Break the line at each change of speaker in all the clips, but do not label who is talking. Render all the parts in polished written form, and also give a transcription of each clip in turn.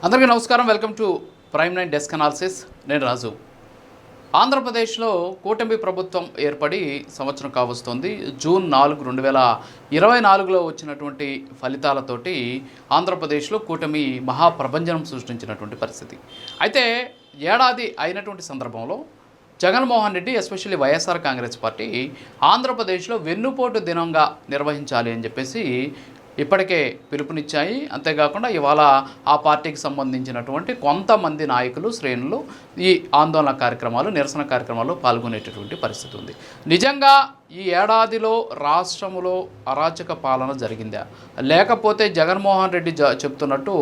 అందరికీ నమస్కారం. Welcome to prime 9 desk analysis. నేను రాజు. ఆంధ్రప్రదేశ్లో కూటమి ప్రభుత్వం ఏర్పడి సంవత్సరం కావస్తోంది. జూన్ 4, 2024లో వచ్చినటువంటి ఫలితాలతోటి ఆంధ్రప్రదేశ్లో కూటమి మహాప్రభంజనం సృష్టించినటువంటి పరిస్థితి. అయితే ఏడాది అయినటువంటి సందర్భంలో జగన్మోహన్ రెడ్డి ఎస్పెషల్లీ వైఎస్ఆర్ కాంగ్రెస్ పార్టీ ఆంధ్రప్రదేశ్లో వెన్నుపోటు దినంగా నిర్వహించాలి అని చెప్పేసి ఇప్పటికే పిలుపునిచ్చాయి. అంతేకాకుండా ఇవాళ ఆ పార్టీకి సంబంధించినటువంటి కొంతమంది నాయకులు, శ్రేణులు ఈ ఆందోళన కార్యక్రమాలు, నిరసన కార్యక్రమాల్లో పాల్గొనేటటువంటి పరిస్థితి ఉంది. నిజంగా ఈ ఏడాదిలో రాష్ట్రంలో అరాచక పాలన జరిగిందా, లేకపోతే జగన్మోహన్ రెడ్డి చెప్తున్నట్టు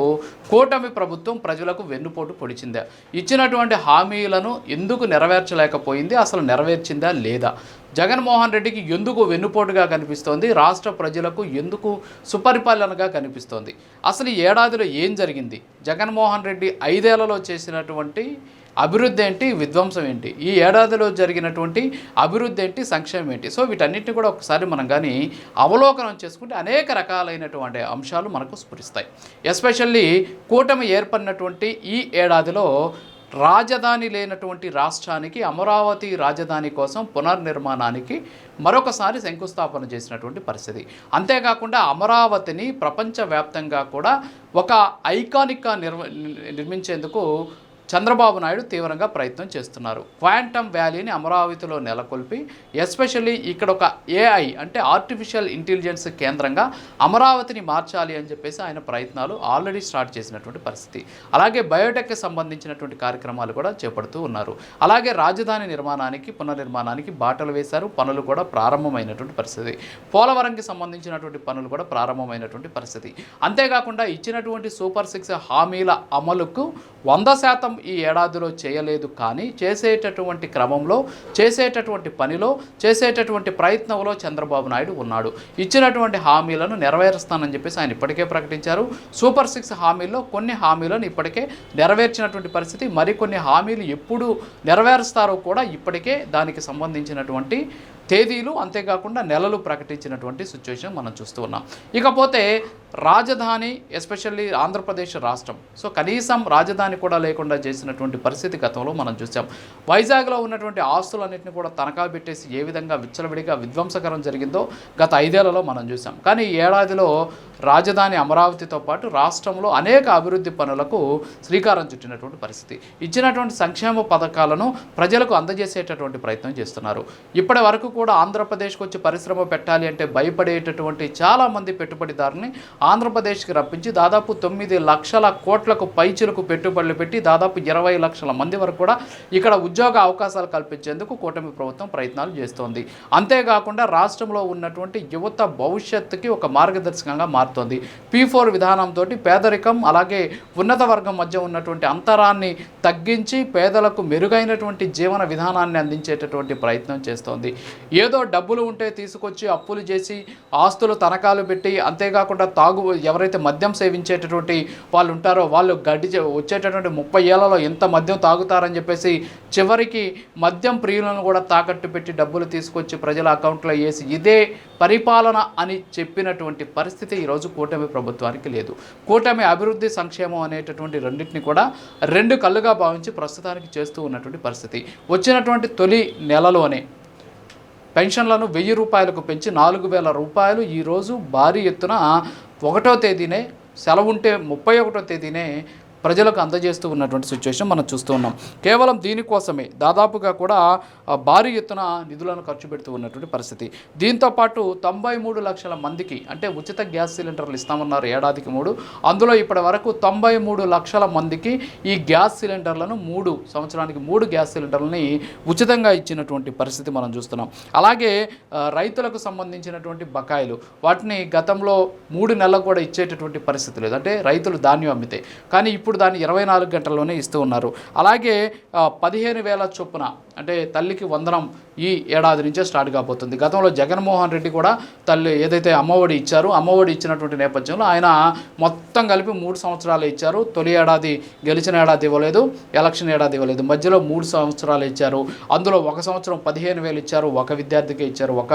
కూటమి ప్రభుత్వం ప్రజలకు వెన్నుపోటు పొడిచిందా, ఇచ్చినటువంటి హామీలను ఎందుకు నెరవేర్చలేకపోయింది, అసలు నెరవేర్చిందా లేదా, జగన్మోహన్ రెడ్డికి ఎందుకు వెన్నుపోటుగా కనిపిస్తోంది, రాష్ట్ర ప్రజలకు ఎందుకు సుపరిపాలనగా కనిపిస్తోంది, అసలు ఈ ఏడాదిలో ఏం జరిగింది, జగన్మోహన్ రెడ్డి 5 ఏళ్లలో చేసినటువంటి అభివృద్ధి ఏంటి, విధ్వంసం ఏంటి, ఈ ఏడాదిలో జరిగినటువంటి అభివృద్ధి ఏంటి, సంక్షేమం ఏంటి. సో వీటన్నిటిని కూడా ఒకసారి మనం కానీ అవలోకనం చేసుకుంటే అనేక రకాలైనటువంటి అంశాలు మనకు స్ఫురిస్తాయి. ఎస్పెషల్లీ కూటమి ఏర్పడినటువంటి ఈ ఏడాదిలో రాజధాని లేనటువంటి రాష్ట్రానికి అమరావతి రాజధాని కోసం పునర్నిర్మాణానికి మరొకసారి శంకుస్థాపన చేసినటువంటి పరిస్థితి. అంతేకాకుండా అమరావతిని ప్రపంచవ్యాప్తంగా కూడా ఒక ఐకానిక్గా నిర్మించేందుకు చంద్రబాబు నాయుడు తీవ్రంగా ప్రయత్నం చేస్తున్నారు. క్వాంటమ్ వ్యాలీని అమరావతిలో నెలకొల్పి ఎస్పెషల్లీ ఇక్కడ ఒక AI అంటే ఆర్టిఫిషియల్ ఇంటెలిజెన్స్ కేంద్రంగా అమరావతిని మార్చాలి అని చెప్పేసి ఆయన ప్రయత్నాలు ఆల్రెడీ స్టార్ట్ చేసినటువంటి పరిస్థితి. అలాగే బయోటెక్కి సంబంధించినటువంటి కార్యక్రమాలు కూడా చేపడుతూ ఉన్నారు. అలాగే రాజధాని నిర్మాణానికి, పునర్నిర్మాణానికి బాటలు వేశారు. పనులు కూడా ప్రారంభమైనటువంటి పరిస్థితి. పోలవరంకి సంబంధించినటువంటి పనులు కూడా ప్రారంభమైనటువంటి పరిస్థితి. అంతేకాకుండా ఇచ్చినటువంటి సూపర్ 6 హామీల అమలుకు 100% ఈ ఏడాదిలో చేయలేదు. కానీ చేసేటటువంటి క్రమంలో, చేసేటటువంటి పనిలో, చేసేటటువంటి ప్రయత్నంలో చంద్రబాబు నాయుడు ఉన్నాడు. ఇచ్చినటువంటి హామీలను నెరవేరుస్తానని చెప్పేసి ఆయన ఇప్పటికే ప్రకటించారు. సూపర్ 6 హామీల్లో కొన్ని హామీలను ఇప్పటికే నెరవేర్చినటువంటి పరిస్థితి. మరికొన్ని హామీలు ఎప్పుడు నెరవేరుస్తారో కూడా ఇప్పటికే దానికి సంబంధించినటువంటి తేదీలు, అంతేకాకుండా నెలలు ప్రకటించినటువంటి సిచ్యువేషన్ మనం చూస్తూ ఉన్నాం. ఇకపోతే రాజధాని, ఎస్పెషల్లీ ఆంధ్రప్రదేశ్ రాష్ట్రం, సో కనీసం రాజధాని కూడా లేకుండా చేసినటువంటి పరిస్థితి గతంలో మనం చూసాం. వైజాగ్లో ఉన్నటువంటి ఆస్తులన్నింటినీ కూడా తనఖా పెట్టేసి ఏ విధంగా విచ్చలవిడిగా విధ్వంసకరం జరిగిందో గత 5 ఏళ్లలో మనం చూసాం. కానీ ఈ ఏడాదిలో రాజధాని అమరావతితో పాటు రాష్ట్రంలో అనేక అభివృద్ధి పనులకు శ్రీకారం చుట్టినటువంటి పరిస్థితి. ఇచ్చినటువంటి సంక్షేమ పథకాలను ప్రజలకు అందజేసేటటువంటి ప్రయత్నం చేస్తున్నారు. ఇప్పటి వరకు కూడా ఆంధ్రప్రదేశ్కి వచ్చి పరిశ్రమ పెట్టాలి అంటే భయపడేటటువంటి చాలామంది పెట్టుబడిదారుని ఆంధ్రప్రదేశ్కి రప్పించి దాదాపు 9 లక్షల కోట్లకు పైచిలకు పెట్టుబడులు పెట్టి దాదాపు 20 లక్షల మంది వరకు కూడా ఇక్కడ ఉద్యోగ అవకాశాలు కల్పించేందుకు కూటమి ప్రభుత్వం ప్రయత్నాలు చేస్తోంది. అంతేకాకుండా రాష్ట్రంలో ఉన్నటువంటి యువత భవిష్యత్తుకి ఒక మార్గదర్శకంగా మారుతోంది. P4 విధానంతో పేదరికం, అలాగే ఉన్నత వర్గం మధ్య ఉన్నటువంటి అంతరాన్ని తగ్గించి పేదలకు మెరుగైనటువంటి జీవన విధానాన్ని అందించేటటువంటి ప్రయత్నం చేస్తోంది. ఏదో డబ్బులు ఉంటే తీసుకొచ్చి అప్పులు చేసి ఆస్తులు తనఖాలు పెట్టి, అంతేకాకుండా ఎవరైతే మద్యం సేవించేటటువంటి వాళ్ళు ఉంటారో వాళ్ళు వచ్చేటటువంటి 30 ఏళ్లలో ఎంత మద్యం తాగుతారని చెప్పేసి చివరికి మద్యం ప్రియులను కూడా తాకట్టు పెట్టి డబ్బులు తీసుకొచ్చి ప్రజల అకౌంట్లో వేసి ఇదే పరిపాలన అని చెప్పినటువంటి పరిస్థితి ఈరోజు కూటమి ప్రభుత్వానికి లేదు. కూటమి అభివృద్ధి, సంక్షేమం అనేటటువంటి రెండింటిని కూడా 2 కళ్ళుగా భావించి ప్రస్తుతానికి చేస్తూ ఉన్నటువంటి పరిస్థితి. వచ్చినటువంటి తొలి నెలలోనే పెన్షన్లను 1000 రూపాయలకు పెంచి 4000 రూపాయలు ఈరోజు భారీ ఎత్తున 1వ తేదీనే, సెలవు ఉంటే 31వ తేదీనే ప్రజలకు అందజేస్తూ ఉన్నటువంటి సిచ్యువేషన్ మనం చూస్తూ ఉన్నాం. కేవలం దీనికోసమే దాదాపుగా కూడా భారీ ఎత్తున నిధులను ఖర్చు పెడుతూ ఉన్నటువంటి పరిస్థితి. దీంతోపాటు 93 లక్షల మందికి అంటే ఉచిత గ్యాస్ సిలిండర్లు ఇస్తామన్నారు ఏడాదికి 3. అందులో ఇప్పటి వరకు 93 లక్షల మందికి ఈ గ్యాస్ సిలిండర్లను 3 సంవత్సరానికి 3 గ్యాస్ సిలిండర్లని ఉచితంగా ఇచ్చినటువంటి పరిస్థితి మనం చూస్తున్నాం. అలాగే రైతులకు సంబంధించినటువంటి బకాయిలు వాటిని గతంలో 3 నెలలకు కూడా ఇచ్చేటటువంటి పరిస్థితి లేదు. అంటే రైతులు ధాన్యం అమ్మితే, కానీ ఇప్పుడు దాన్ని 24 గంటల్లోనే ఇస్తూ ఉన్నారు. అలాగే 15,000 చొప్పున అంటే తల్లికి వందనం ఈ ఏడాది నుంచే స్టార్ట్ కాబోతుంది. గతంలో జగన్మోహన్ రెడ్డి కూడా ఏదైతే అమ్మఒడి ఇచ్చారో, అమ్మఒడి ఇచ్చినటువంటి నేపథ్యంలో ఆయన మొత్తం కలిపి 3 సంవత్సరాలు ఇచ్చారు. తొలి ఏడాది గెలిచిన ఏడాది ఇవ్వలేదు, ఎలక్షన్ ఏడాది ఇవ్వలేదు, మధ్యలో 3 సంవత్సరాలు ఇచ్చారు. అందులో 1 సంవత్సరం 15,000 ఇచ్చారు, ఒక విద్యార్థికే ఇచ్చారు, ఒక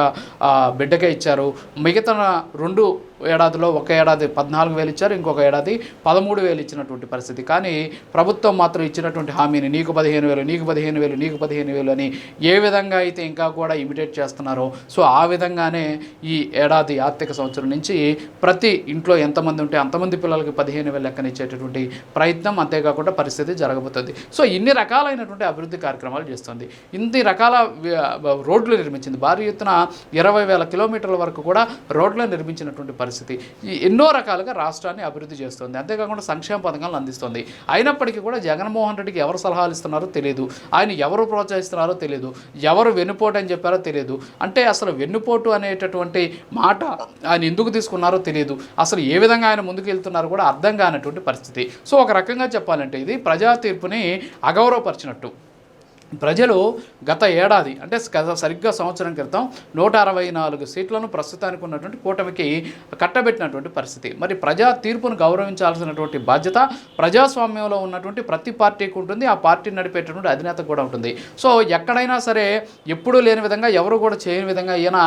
బిడ్డకే ఇచ్చారు. మిగతా 2 ఏడాదిలో ఒక ఏడాది 14,000 ఇచ్చారు, ఇంకొక ఏడాది 13,000 ఇచ్చినటువంటి పరిస్థితి. కానీ ప్రభుత్వం మాత్రం ఇచ్చినటువంటి హామీని నీకు 15,000, నీకు 15,000, నీకు 15,000 అని ఏ విధంగా అయితే ఇంకా కూడా ఇమిటేట్ చేస్తున్నారో, సో ఆ విధంగానే ఈ ఏడాది ఆర్థిక సంవత్సరం నుంచి ప్రతి ఇంట్లో ఎంతమంది ఉంటే అంతమంది పిల్లలకి 15,000 లెక్కనిచ్చేటటువంటి ప్రయత్నం, అంతేకాకుండా పరిస్థితి జరగబోతుంది. సో ఇన్ని రకాలైనటువంటి అభివృద్ధి కార్యక్రమాలు చేస్తుంది, ఇన్ని రకాల రోడ్లు నిర్మించింది, భారీ ఎత్తున 20,000 కిలోమీటర్ల వరకు కూడా రోడ్లు నిర్మించినటువంటి పరిస్థితి. ఈ ఎన్నో రకాలుగా రాష్ట్రాన్ని అభివృద్ధి చేస్తుంది, అంతేకాకుండా సంక్షేమ పథకాలను అందిస్తుంది. అయినప్పటికీ కూడా జగన్మోహన్ రెడ్డికి ఎవరు సలహాలు ఇస్తున్నారో తెలియదు, ఆయన ఎవరు ప్రోత్సహిస్తున్నారో తెలియదు, ఎవరు వెన్నుపోటు అని చెప్పారో తెలియదు. అంటే అసలు వెన్నుపోటు అనేటటువంటి మాట ఆయన ఎందుకు తీసుకున్నారో తెలియదు, అసలు ఏ విధంగా ఆయన ముందుకు వెళ్తున్నారో కూడా అర్థం కానటువంటి పరిస్థితి. సో ఒక రకంగా చెప్పాలంటే ఇది ప్రజా తీర్పుని అగౌరవపరిచినట్టు. ప్రజలు గత ఏడాది అంటే సరిగ్గా సంవత్సరం క్రితం 164 సీట్లను ప్రస్తుతానికి ఉన్నటువంటి కూటమికి కట్టబెట్టినటువంటి పరిస్థితి. మరి ప్రజా తీర్పును గౌరవించాల్సినటువంటి బాధ్యత ప్రజాస్వామ్యంలో ఉన్నటువంటి ప్రతి పార్టీకి ఉంటుంది, ఆ పార్టీని నడిపేటటువంటి అధినేత కూడా ఉంటుంది. సో ఎక్కడైనా సరే ఎప్పుడూ లేని విధంగా, ఎవరు కూడా చేయని విధంగా ఈయన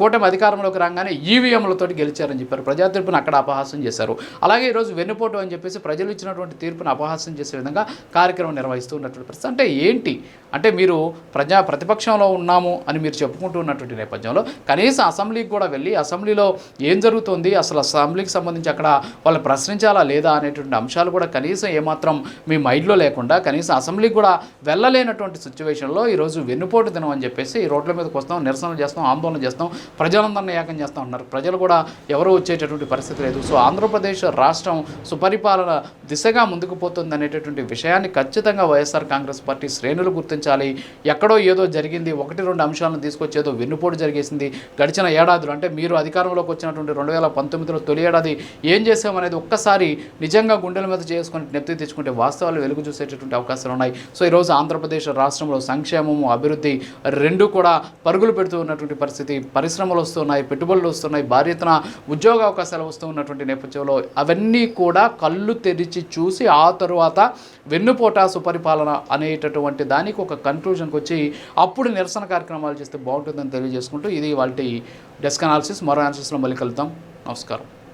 కూటమి అధికారంలోకి రాగానే ఈవీఎంలతోటి గెలిచారని చెప్పారు, ప్రజా తీర్పును అక్కడ అపహాస్యం చేశారు. అలాగే ఈరోజు వెన్నుపోటు అని చెప్పేసి ప్రజలు ఇచ్చినటువంటి తీర్పును అపహాస్యం చేసే విధంగా కార్యక్రమం నిర్వహిస్తూ ఉన్నటువంటి పరిస్థితి. అంటే ఏంటి అంటే మీరు ప్రతిపక్షంలో ఉన్నాము అని మీరు చెప్పుకుంటూ ఉన్నటువంటి నేపథ్యంలో కనీసం అసెంబ్లీకి కూడా వెళ్ళి అసెంబ్లీలో ఏం జరుగుతుంది, అసలు అసెంబ్లీకి సంబంధించి అక్కడ వాళ్ళు ప్రశ్నించాలా లేదా అనేటువంటి అంశాలు కూడా కనీసం ఏమాత్రం మీ మైండ్లో లేకుండా, కనీసం అసెంబ్లీకి కూడా వెళ్ళలేనటువంటి సిచ్యువేషన్లో ఈరోజు వెన్నుపోటు దినం అని చెప్పేసి ఈ రోడ్ల మీదకి వస్తాం, నిరసనలు చేస్తాం, ఆందోళన చేస్తాం, ప్రజలందరినీ ఏకం చేస్తాం ఉన్నారు. ప్రజలు కూడా ఎవరు వచ్చేటటువంటి పరిస్థితి లేదు. సో ఆంధ్రప్రదేశ్ రాష్ట్రం సుపరిపాలన దిశగా ముందుకు పోతుంది అనేటటువంటి విషయాన్ని ఖచ్చితంగా వైఎస్ఆర్ కాంగ్రెస్ పార్టీ శ్రేణులు గుర్తించాలి. ఎక్కడో ఏదో జరిగింది, 1-2 అంశాలను తీసుకొచ్చి ఏదో వెన్నుపోటు జరిగేసింది గడిచిన ఏడాదులు, అంటే మీరు అధికారంలోకి వచ్చినటువంటి 2019లో తొలి ఏడాది ఏం చేసామనేది ఒక్కసారి నిజంగా గుండెల మీద చేసుకుని నెత్తి తెచ్చుకుంటే వాస్తవాలు వెలుగు చూసేటటువంటి అవకాశాలు ఉన్నాయి. సో ఈరోజు ఆంధ్రప్రదేశ్ రాష్ట్రంలో సంక్షేమము, అభివృద్ధి రెండు కూడా పరుగులు పెడుతూ ఉన్నటువంటి పరిస్థితి. పరిశ్రమలు వస్తున్నాయి, పెట్టుబడులు వస్తున్నాయి, భారీ ఎత్తున ఉద్యోగ అవకాశాలు వస్తూ ఉన్నటువంటి నేపథ్యంలో అవన్నీ కూడా కళ్ళు తెరిచి చూసి ఆ తరువాత వెన్నుపోట సుపరిపాలన అనేటటువంటి దానికి ఒక కన్క్లూజన్కి వచ్చి అప్పుడు నిరసన కార్యక్రమాలు చేస్తే బాగుంటుందని తెలియజేసుకుంటూ ఇది వాళ్ళ డెస్క్ అనాలిసిస్. మరో అనాలిసిస్లో మళ్ళీ కలుద్దాం. నమస్కారం.